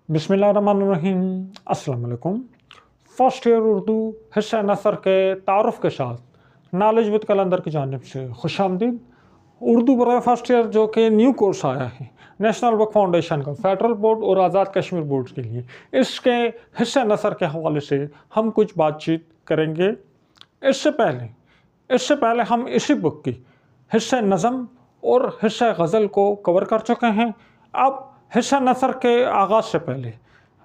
बिस्मिल्लाहिर्रहमानिर्रहीम। अस्सलाम वालेकुम। फ़र्स्ट ईयर उर्दू हिस्सा नसर के तारुफ़ के साथ नॉलेज विद कलंदर की जानिब से खुशामदीद। उर्दू बराए फ़र्स्ट ईयर जो कि न्यू कोर्स आया है नेशनल बुक फाउंडेशन का फेडरल बोर्ड और आज़ाद कश्मीर बोर्ड के लिए, इसके हिस्सा नसर के हवाले से हम कुछ बातचीत करेंगे। इससे पहले हम इसी बुक की हिस्सा नज़म और हिस्सा गज़ल को कवर कर चुके हैं। अब हिस्सा नसर के आगाज़ से पहले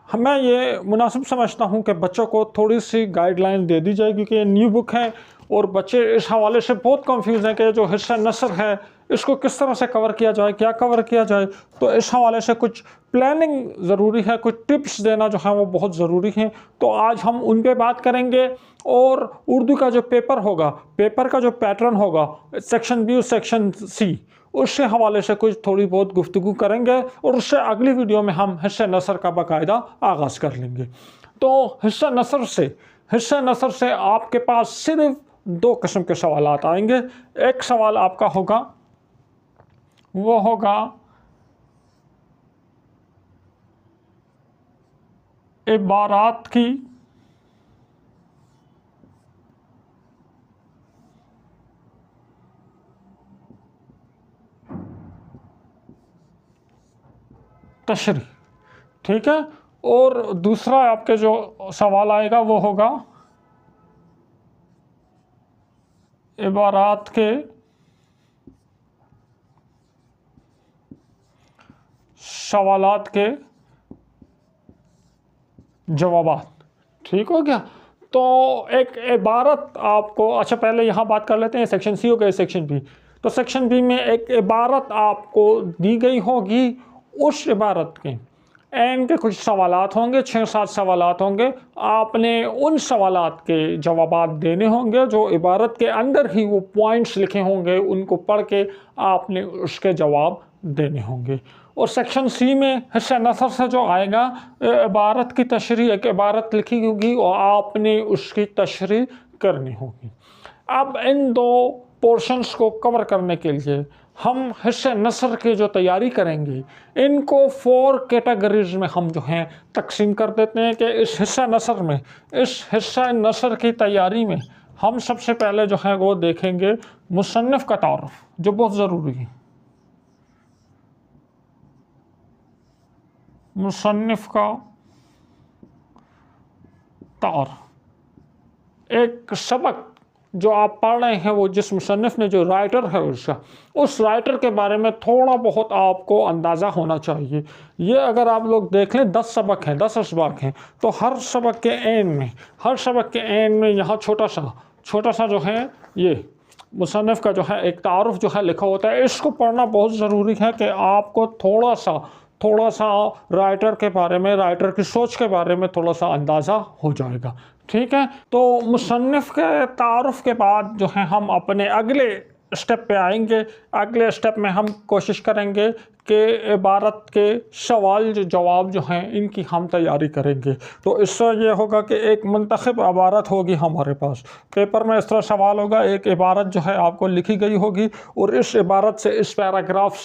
मैं ये मुनासिब समझता हूँ कि बच्चों को थोड़ी सी गाइडलाइन दे दी जाए, क्योंकि ये न्यू बुक है और बच्चे इस हवाले से बहुत कंफ्यूज हैं कि जो हिस्सा नसर है इसको किस तरह से कवर किया जाए, क्या कवर किया जाए। तो इस हवाले से कुछ प्लानिंग ज़रूरी है, कुछ टिप्स देना जो है वो बहुत ज़रूरी है। तो आज हम उन पे बात करेंगे और उर्दू का जो पेपर होगा, पेपर का जो पैटर्न होगा, सेक्शन बी और सेक्शन सी, उससे हवाले से कुछ थोड़ी बहुत गुफ्तगू करेंगे और उससे अगली वीडियो में हम हिस्सा नसर का बाकायदा आगाज़ कर लेंगे। तो हिस्सा नसर से आपके पास सिर्फ दो किस्म के सवाल आएंगे। एक सवाल आपका होगा, वो होगा इबारात की तशरीह, ठीक है। और दूसरा आपके जो सवाल आएगा वो होगा इबारात के सवालात के जवाबात। ठीक हो गया। तो एक इबारत आपको, अच्छा पहले यहाँ बात कर लेते हैं सेक्शन सी हो गया, सेक्शन बी। तो सेक्शन बी में एक इबारत आपको दी गई होगी, उस इबारत के एंड के कुछ सवालात होंगे, 6-7 सवालात होंगे। आपने उन सवालात के जवाबात देने होंगे, जो इबारत के अंदर ही वो पॉइंट्स लिखे होंगे, उनको पढ़ के आपने उसके जवाब देने होंगे। और सेक्शन सी में हिस्सा नसर से जो आएगा, इबारत की तशरीह, एक इबारत लिखी होगी और आपने उसकी तशरीह करनी होगी। अब इन दो पोर्शंस को कवर करने के लिए हम हिस्सा नसर की जो तैयारी करेंगे, इनको 4 कैटेगरीज में हम जो हैं तकसीम कर देते हैं कि इस हिस्सा नसर की तैयारी में हम सबसे पहले जो है वो देखेंगे मुसन्निफ़ का तारुफ़, जो बहुत ज़रूरी है। मुसन्निफ़ का तारुफ़, एक सबक जो आप पढ़ रहे हैं, वो जिस मुसन्निफ़ ने, जो राइटर है उस राइटर के बारे में थोड़ा बहुत आपको अंदाज़ा होना चाहिए। ये अगर आप लोग देख लें 10 सबक हैं, 10 असबाक हैं, तो हर सबक के एंड में यहाँ छोटा सा जो है ये मुसन्निफ़ का जो है एक तारुफ़ जो है लिखा होता है। इसको पढ़ना बहुत ज़रूरी है कि आपको थोड़ा सा राइटर के बारे में, राइटर की सोच के बारे में थोड़ा सा अंदाज़ा हो जाएगा। ठीक है। तो मुसन्निफ़ के तारुफ़ के बाद जो है हम अपने अगले स्टेप पे आएंगे। अगले स्टेप में हम कोशिश करेंगे कि इबारत के सवाल जो जवाब जो हैं इनकी हम तैयारी करेंगे। तो इससे ये होगा कि एक मुंतखब इबारत होगी हमारे पास। पेपर में इस तरह सवाल होगा, एक इबारत जो है आपको लिखी गई होगी और इस इबारत से, इस पैराग्राफ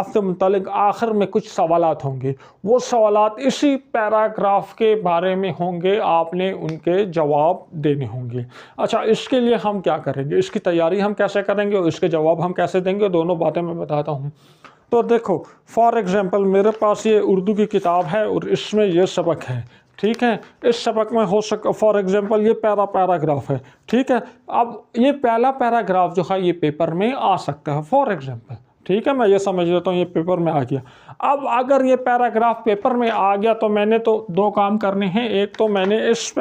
से मुतालिक आखिर में कुछ सवालात होंगे। वो सवालात इसी पैराग्राफ के बारे में होंगे, आपने उनके जवाब देने होंगे। अच्छा, इसके लिए हम क्या करेंगे, इसकी तैयारी हम कैसे करेंगे और इसके जवाब हम कैसे देंगे, दोनों बातें मैं बताता हूँ। तो देखो, फॉर एग्ज़ाम्पल मेरे पास ये उर्दू की किताब है और इसमें ये सबक है। ठीक है। इस सबक में हो सके, फॉर एग्ज़ाम्पल ये पैराग्राफ है। ठीक है। अब ये पहला पैराग्राफ जो है ये पेपर में आ सकता है, फॉर एग्ज़ाम्पल। ठीक है, मैं ये समझ लेता हूँ ये पेपर में आ गया। अब अगर ये पैराग्राफ पेपर में आ गया तो मैंने तो 2 काम करने हैं। एक तो मैंने इस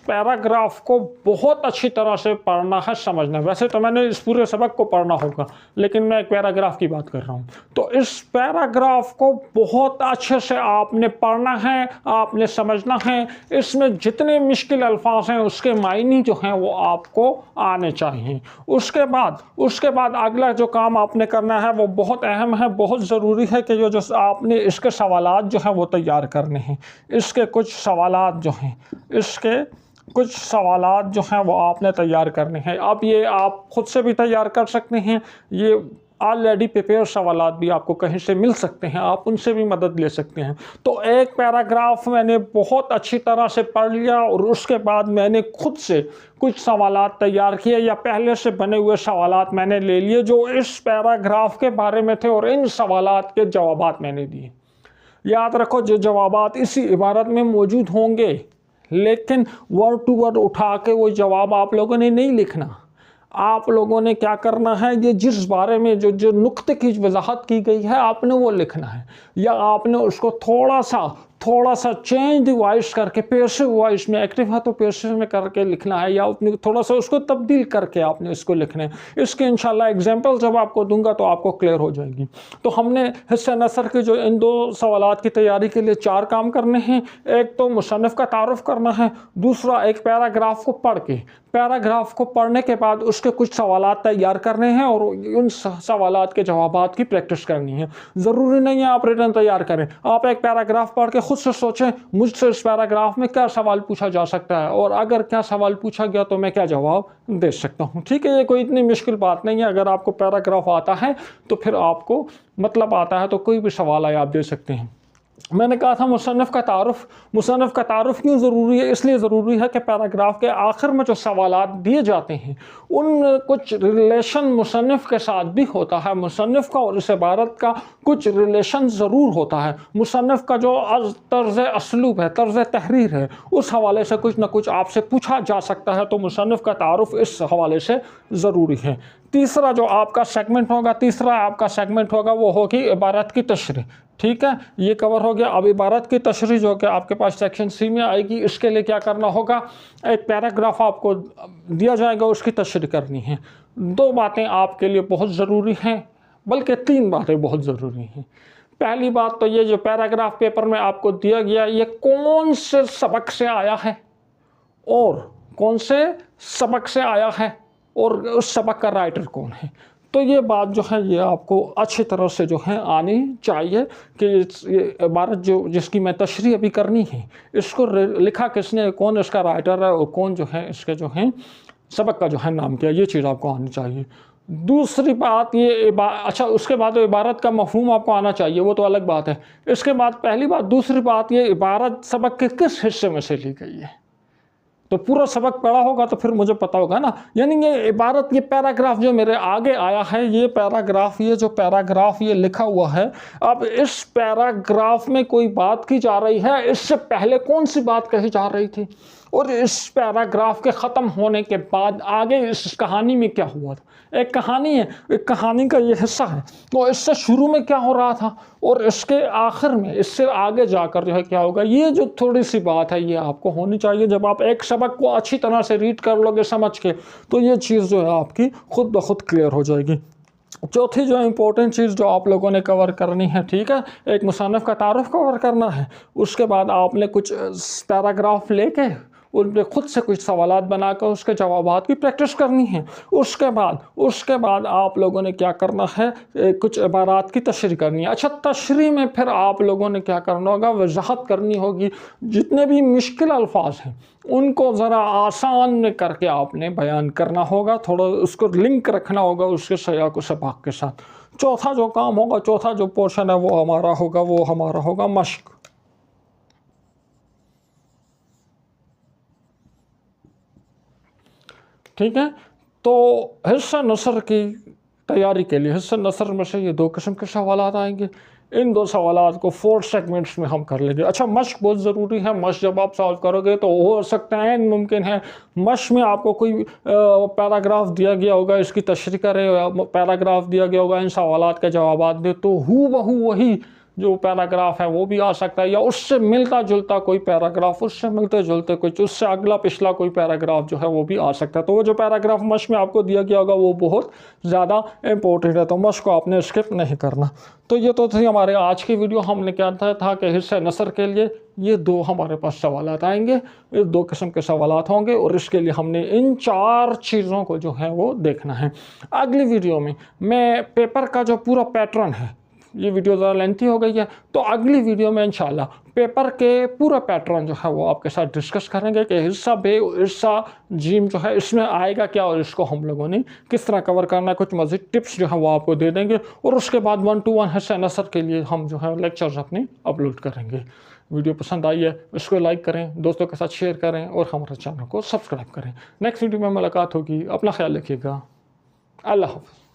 पैराग्राफ को बहुत अच्छी तरह से पढ़ना है, समझना है। वैसे तो मैंने इस पूरे सबक को पढ़ना होगा, लेकिन मैं एक पैराग्राफ की बात कर रहा हूँ। तो इस पैराग्राफ को बहुत अच्छे से आपने पढ़ना है, आपने समझना है। इसमें जितने मुश्किल अल्फाज हैं उसके मायने जो हैं वो आपको आने चाहिए। उसके बाद अगला जो काम आपने करना है वो बहुत अहम है, बहुत ज़रूरी है कि जो आपने इसके सवालात जो हैं वो तैयार करने हैं। इसके कुछ सवालात जो हैं वो आपने तैयार करने हैं। अब ये आप ख़ुद से भी तैयार कर सकते हैं, ये ऑलरेडी प्रिपेयर सवालात भी आपको कहीं से मिल सकते हैं, आप उनसे भी मदद ले सकते हैं। तो एक पैराग्राफ मैंने बहुत अच्छी तरह से पढ़ लिया और उसके बाद मैंने खुद से कुछ सवालात तैयार किए या पहले से बने हुए सवालात मैंने ले लिए जो इस पैराग्राफ के बारे में थे और इन सवालात के जवाबात मैंने दिए। याद रखो, जो जवाबात इसी इबारत में मौजूद होंगे, लेकिन वर्ड टू वर्ड उठा के वो जवाब आप लोगों ने नहीं लिखना। आप लोगों ने क्या करना है, ये जिस बारे में जो नुक्ते की वजाहत की गई है आपने वो लिखना है, या आपने उसको थोड़ा सा चेंज वॉइस करके, पैसिव वॉइस में एक्टिव है तो पैसिव में करके लिखना है, या अपनी थोड़ा सा उसको तब्दील करके आपने इसको लिखना है। इसके इंशाल्लाह एग्जांपल जब आपको दूंगा तो आपको क्लियर हो जाएगी। तो हमने हिस्सा नसर के जो इन 2 सवालात की तैयारी के लिए 4 काम करने हैं। एक तो मुसन्निफ़ का तारुफ करना है, दूसरा एक पैराग्राफ को पढ़ के, पैराग्राफ को पढ़ने के बाद उसके कुछ सवालात तैयार करने हैं और उन सवालात के जवाबात की प्रैक्टिस करनी है। ज़रूरी नहीं है आप रिटर्न तैयार करें, आप एक पैराग्राफ पढ़ के खुद से सोचें मुझसे इस पैराग्राफ में क्या सवाल पूछा जा सकता है और अगर क्या सवाल पूछा गया तो मैं क्या जवाब दे सकता हूँ। ठीक है, ये कोई इतनी मुश्किल बात नहीं है। अगर आपको पैराग्राफ आता है तो फिर आपको मतलब आता है तो कोई भी सवाल आए आप दे सकते हैं। मैंने कहा था मुसन्निफ़ का तारुफ क्यों ज़रूरी है? इसलिए ज़रूरी है कि पैराग्राफ के आखिर में जो सवालात दिए जाते हैं उन कुछ रिलेशन मुसन्निफ़ के साथ भी होता है। मुसन्निफ़ का और इस इबारत का कुछ रिलेशन ज़रूर होता है। मुसन्निफ़ का जो तर्ज़ असलूब है, तर्ज़ तहरीर है, उस हवाले से कुछ ना कुछ आपसे पूछा जा सकता है, तो मुसन्निफ़ का तारुफ इस हवाले से ज़रूरी है। तीसरा आपका सेगमेंट होगा वो होगी इबारत की तशरीह। ठीक है, ये कवर हो गया। अब इबारत की तशरीह जो कि आपके पास सेक्शन सी में आएगी, इसके लिए क्या करना होगा, एक पैराग्राफ आपको दिया जाएगा, उसकी तशरीह करनी है। 2 बातें आपके लिए बहुत ज़रूरी हैं, बल्कि 3 बातें बहुत ज़रूरी हैं। पहली बात तो ये, जो पैराग्राफ पेपर में आपको दिया गया ये कौन से सबक से आया है और कौन से सबक से आया है और उस सबक का राइटर कौन है। तो ये बात जो है ये आपको अच्छी तरह से जो है आनी चाहिए कि ये इबारत जिसकी मैं तशरीह अभी करनी है, इसको लिखा किसने, कौन इसका राइटर है और कौन जो है इसके जो है सबक का जो है नाम क्या, ये चीज़ आपको आनी चाहिए। दूसरी बात ये अच्छा, उसके बाद तो इबारत का मफहूम आपको आना चाहिए, वो तो अलग बात है। इसके बाद पहली बात, दूसरी बात ये इबारत सबक के किस हिस्से में से ली गई है। तो पूरा सबक पढ़ा होगा तो फिर मुझे पता होगा ना। यानी ये इबारत, ये पैराग्राफ जो मेरे आगे आया है, ये पैराग्राफ, ये जो पैराग्राफ ये लिखा हुआ है, अब इस पैराग्राफ में कोई बात की जा रही है, इससे पहले कौन सी बात कही जा रही थी, और इस पैराग्राफ के ख़त्म होने के बाद आगे इस कहानी में क्या हुआ था। एक कहानी है, एक कहानी का ये हिस्सा है, तो इससे शुरू में क्या हो रहा था और इसके आखिर में, इससे आगे जाकर जो है क्या होगा, ये जो थोड़ी सी बात है ये आपको होनी चाहिए। जब आप एक सबक को अच्छी तरह से रीड कर लोगे समझ के, तो ये चीज़ जो है आपकी खुद ब खुद क्लियर हो जाएगी। चौथी जो इम्पोर्टेंट चीज़ जो आप लोगों ने कवर करनी है, ठीक है, एक मुसन्निफ़ का तारुफ कवर करना है। उसके बाद आपने कुछ पैराग्राफ लेके उन पर खुद से कुछ सवालात बनाकर उसके जवाबात की प्रैक्टिस करनी है। उसके बाद आप लोगों ने क्या करना है, कुछ इबारात की तशरीह करनी है। अच्छा, तशरीह में फिर आप लोगों ने क्या करना होगा, वजाहत करनी होगी। जितने भी मुश्किल अल्फाज हैं उनको ज़रा आसान में करके आपने बयान करना होगा, थोड़ा उसको लिंक रखना होगा उसके सयाक व सबाक के साथ। चौथा जो काम होगा, चौथा जो पोर्शन है वो हमारा होगा मश्क। ठीक है, तो हिस्सा नसर की तैयारी के लिए हिस्सा नसर में से ये 2 किस्म के सवालात आएंगे। इन 2 सवालात को 4 सेगमेंट्स में हम कर लेंगे। अच्छा, मश्क बहुत ज़रूरी है। मश्क जब आप सॉल्व करोगे तो हो सकता है, मुमकिन है मश्क में आपको कोई पैराग्राफ दिया गया होगा, इसकी तशरीह करे, पैराग्राफ दिया गया होगा, इन सवालात के जवाब दे, तो हूबहू वही जो पैराग्राफ है वो भी आ सकता है, या उससे मिलता जुलता कोई पैराग्राफ, उससे मिलते जुलते कुछ, उससे अगला पिछला कोई पैराग्राफ जो है वो भी आ सकता है। तो वो जो पैराग्राफ मश्क में आपको दिया गया होगा वो बहुत ज़्यादा इम्पोर्टेंट है, तो मश्क को आपने स्किप नहीं करना। तो ये तो थी हमारे आज की वीडियो। हमने क्या था कि हिस्सा नसर के लिए ये 2 हमारे पास सवालात आएंगे, ये 2 किस्म के सवालात होंगे, और इसके लिए हमने इन 4 चीज़ों को जो है वो देखना है। अगली वीडियो में मैं पेपर का जो पूरा पैटर्न है, ये वीडियो ज़रा लेंथी हो गई है, तो अगली वीडियो में इंशाल्लाह पेपर के पूरा पैटर्न जो है वो आपके साथ डिस्कस करेंगे कि हिस्सा बे हिस्सा जीम जो है इसमें आएगा क्या और इसको हम लोगों ने किस तरह कवर करना है। कुछ मज़ीद टिप्स जो है वो आपको दे देंगे और उसके बाद 1-to-1 हिस्सा नसर के लिए हम जो है लेक्चर्स अपने अपलोड करेंगे। वीडियो पसंद आई है इसको लाइक करें, दोस्तों के साथ शेयर करें और हमारे चैनल को सब्सक्राइब करें। नेक्स्ट वीडियो में मुलाकात होगी। अपना ख्याल रखिएगा। अल्लाह हाफ़िज़।